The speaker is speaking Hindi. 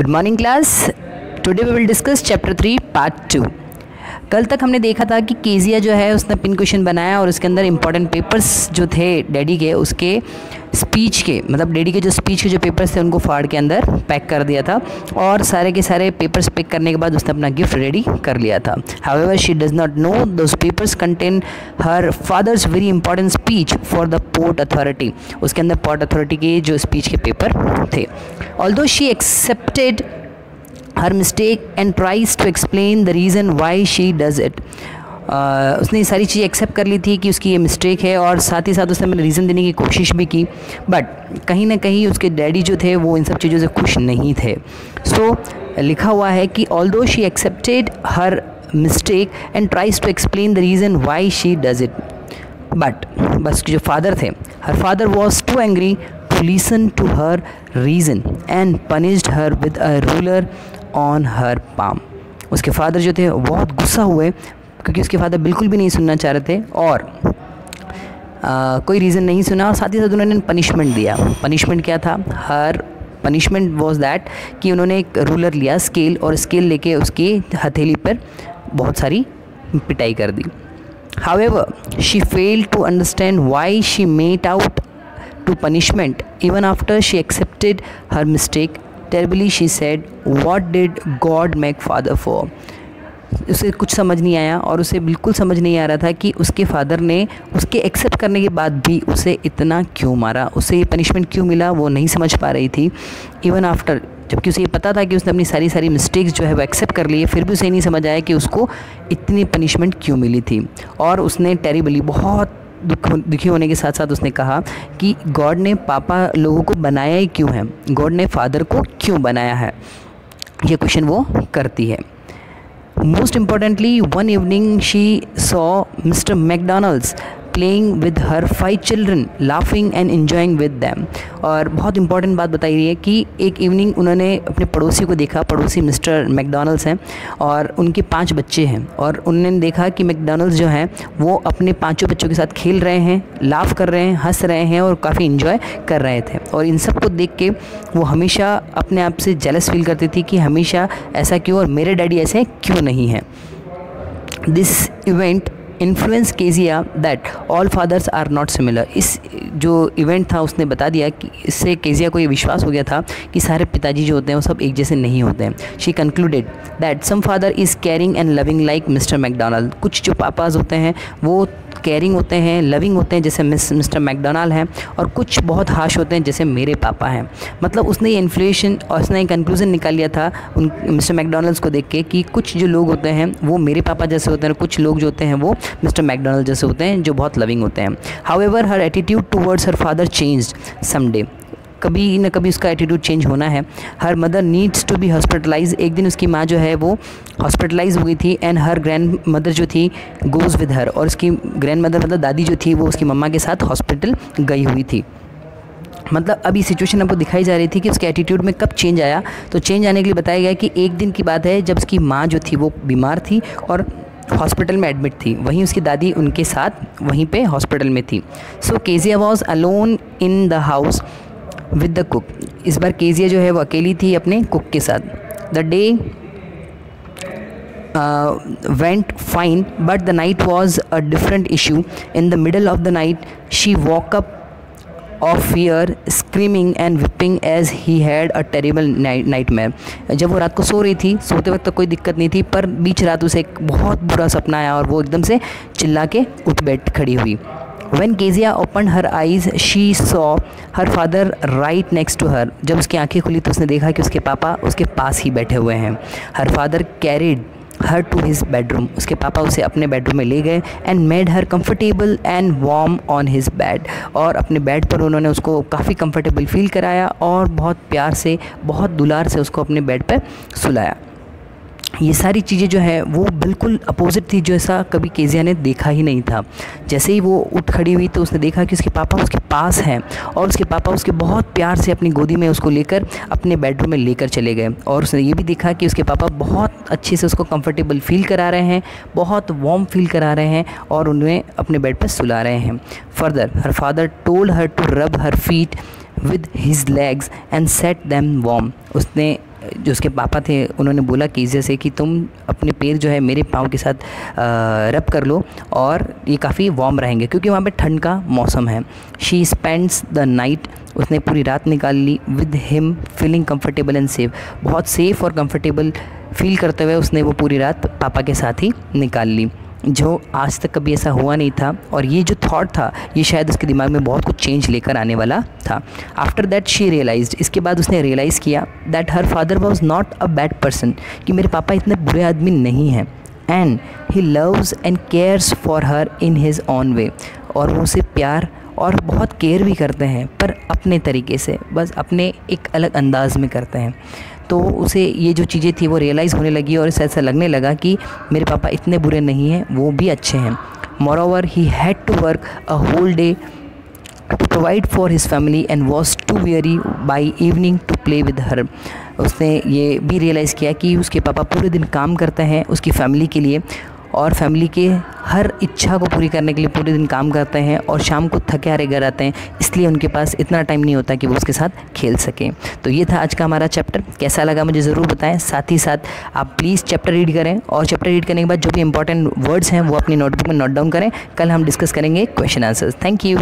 Good morning class. Today we will discuss chapter 3 part 2। कल तक हमने देखा था कि केजिया जो है उसने पिन क्वेश्चन बनाया और उसके अंदर इंपॉर्टेंट पेपर्स जो थे डैडी के, उसके स्पीच के, मतलब डैडी के जो स्पीच के जो पेपर्स थे उनको फाड़ के अंदर पैक कर दिया था और सारे के सारे पेपर्स पैक करने के बाद उसने अपना गिफ्ट रेडी कर लिया था। However she does not know those papers contain her father's very important speech for the port authority. उसके अंदर पोर्ट अथॉरिटी के जो स्पीच के पेपर थे। Although she accepted her mistake and tries to explain the reason why she does it। उसने ये सारी चीज़ें एक्सेप्ट कर ली थी कि उसकी ये मिस्टेक है और साथ ही साथ उसने मैंने रीज़न देने की कोशिश भी की, बट कहीं ना कहीं उसके डैडी जो थे वो इन सब चीज़ों से खुश नहीं थे। सो लिखा हुआ है कि although she accepted her mistake and tries to explain the reason why she does it, but बस जो फादर थे, her father was too angry to listen to her reason and punished her with a ruler on her palm। उसके फादर जो थे बहुत गुस्सा हुए क्योंकि उसके फादर बिल्कुल भी नहीं सुनना चाह रहे थे और कोई रीज़न नहीं सुना और साथ ही साथ उन्होंने पनिशमेंट दिया। पनिशमेंट क्या था? हर पनिशमेंट वॉज दैट कि उन्होंने एक रूलर लिया, स्केल, और स्केल लेके उसकी हथेली पर बहुत सारी पिटाई कर दी। However, she failed to understand why she made out to punishment even after she accepted her mistake. Terribly she said, what did God make father for? उसे कुछ समझ नहीं आया और उसे बिल्कुल समझ नहीं आ रहा था कि उसके फादर ने उसके एक्सेप्ट करने के बाद भी उसे इतना क्यों मारा, उसे ये पनिशमेंट क्यों मिला, वो नहीं समझ पा रही थी। इवन आफ्टर, जबकि उसे ये पता था कि उसने अपनी सारी मिस्टेक्स जो है वो एक्सेप्ट कर ली है, फिर भी उसे नहीं समझ आया कि उसको इतनी पनिशमेंट क्यों मिली थी। और उसने टेरिबली, बहुत दुखी होने के साथ साथ उसने कहा कि गॉड ने पापा लोगों को बनाया ही क्यों है, गॉड ने फादर को क्यों बनाया है, ये क्वेश्चन वो करती है। Most importantly, one evening she saw mister McDonald's playing with her 5 children, laughing and enjoying with them. और बहुत इंपॉर्टेंट बात बताई रही है कि एक इवनिंग उन्होंने अपने पड़ोसी को देखा, पड़ोसी मिस्टर मैकडॉनल्ड्स हैं और उनके 5 बच्चे हैं और उन्होंने देखा कि मैकडॉनल्ड्स जो हैं वो अपने 5 बच्चों के साथ खेल रहे हैं, लाफ कर रहे हैं, हंस रहे हैं और काफ़ी इन्जॉय कर रहे थे। और इन सब को देख के वो हमेशा अपने आप से जेलस फील करती थी कि हमेशा ऐसा क्यों और मेरे डैडी ऐसे क्यों नहीं हैं। This event influence Kezia that all fathers are not similar. इस जो इवेंट था उसने बता दिया कि इससे केजिया को ये विश्वास हो गया था कि सारे पिताजी जो होते हैं वो सब एक जैसे नहीं होते हैं। She concluded that some father is caring and loving like mister McDonald. कुछ जो पापाज होते हैं वो केयरिंग होते हैं, लविंग होते हैं जैसे मिस्टर मैकडॉनल्ड हैं, और कुछ बहुत हार्श होते हैं जैसे मेरे पापा हैं। मतलब उसने ये इन्फ्लुएशन और उसने एक कंक्लूजन निकाल लिया था उन मिस्टर मैकडॉनल्ड्स को देख के कि कुछ जो लोग होते हैं वो मेरे पापा जैसे होते हैं, कुछ लोग जो होते हैं वो मिस्टर मैकडॉनल्ड जैसे होते हैं जो बहुत लविंग होते हैं। However her attitude towards her father changed someday. कभी न कभी उसका एटीट्यूड चेंज होना है। Her mother needs to be hospitalize. एक दिन उसकी माँ जो है वो हॉस्पिटलाइज हो गई थी एंड हर ग्रैंड मदर जो थी गोज़ विद हर, और उसकी ग्रैंड मदर मतलब दादी जो थी वो उसकी मम्मा के साथ हॉस्पिटल गई हुई थी। मतलब अभी सिचुएशन आपको दिखाई जा रही थी कि उसके एटीट्यूड में कब चेंज आया। तो चेंज आने के लिए बताया गया कि एक दिन की बात है जब उसकी माँ जो थी वो बीमार थी और हॉस्पिटल में एडमिट थी, वहीं उसकी दादी उनके साथ वहीं पे हॉस्पिटल में थी। So Kezia was alone in the house with the cook. इस बार केजिया जो है वो अकेली थी अपने कुक के साथ। The day went fine, but the night was a different issue. In the middle of the night, she woke up of fear, screaming and weeping as he had a terrible nightmare। जब वो रात को सो रही थी, सोते वक्त तो कोई दिक्कत नहीं थी, पर बीच रात उसे एक बहुत बुरा सपना आया और वो एकदम से चिल्ला के उठ बैठ खड़ी हुई। When Kezia opened her eyes, she saw her father right next to her। जब उसकी आंखें खुली तो उसने देखा कि उसके पापा उसके पास ही बैठे हुए हैं। Her father carried her to his bedroom। उसके पापा उसे अपने बेडरूम में ले गए and made her comfortable and warm on his bed। और अपने बेड पर उन्होंने उसको काफ़ी कंफर्टेबल फील कराया और बहुत प्यार से, बहुत दुलार से उसको अपने बेड पर सुलाया। ये सारी चीज़ें जो है वो बिल्कुल अपोजिट थी, जो ऐसा कभी केजिया ने देखा ही नहीं था। जैसे ही वो उठ खड़ी हुई तो उसने देखा कि उसके पापा उसके पास हैं और उसके पापा उसके बहुत प्यार से अपनी गोदी में उसको लेकर अपने बेडरूम में लेकर चले गए। और उसने ये भी देखा कि उसके पापा बहुत अच्छे से उसको कंफर्टेबल फील करा रहे हैं, बहुत वार्म फील करा रहे हैं और उन्हें अपने बेड पर सुला रहे हैं। Further her father told her to rub her feet with his legs and set them warm। उसने जो उसके पापा थे उन्होंने बोला कीजिया से कि तुम अपने पैर जो है मेरे पाँव के साथ रब कर लो और ये काफ़ी वार्म रहेंगे, क्योंकि वहाँ पे ठंड का मौसम है। शी स्पेंड्स द नाइट, उसने पूरी रात निकाल ली with him feeling comfortable and safe, बहुत सेफ़ और कंफर्टेबल फील करते हुए उसने वो पूरी रात पापा के साथ ही निकाल ली, जो आज तक कभी ऐसा हुआ नहीं था। और ये जो थॉट था ये शायद उसके दिमाग में बहुत कुछ चेंज लेकर आने वाला था। आफ्टर दैट शी रियलाइज्ड, इसके बाद उसने रियलाइज़ किया that her father was not a bad person, कि मेरे पापा इतने बुरे आदमी नहीं हैं। And he loves and cares for her in his own way, और वो उसे प्यार और बहुत केयर भी करते हैं, पर अपने तरीके से, बस अपने एक अलग अंदाज में करते हैं। तो उसे ये जो चीज़ें थी वो रियलाइज़ होने लगी और उसे ऐसा लगने लगा कि मेरे पापा इतने बुरे नहीं हैं, वो भी अच्छे हैं। Moreover he had to work a whole day to provide for his family and was too weary by evening to play with her. उसने ये भी रियलाइज़ किया कि उसके पापा पूरे दिन काम करते हैं उसकी फ़ैमिली के लिए, और फैमिली के हर इच्छा को पूरी करने के लिए पूरे दिन काम करते हैं और शाम को थके हारे घर आते हैं, इसलिए उनके पास इतना टाइम नहीं होता कि वो उसके साथ खेल सकें। तो ये था आज का हमारा चैप्टर, कैसा लगा मुझे ज़रूर बताएं। साथ ही साथ आप प्लीज़ चैप्टर रीड करें, और चैप्टर रीड करने के बाद जो भी इंपॉर्टेंट वर्ड्स हैं वो अपनी नोटबुक में नोट डाउन करें। कल हम डिस्कस करेंगे क्वेश्चन आंसर्स। Thank you.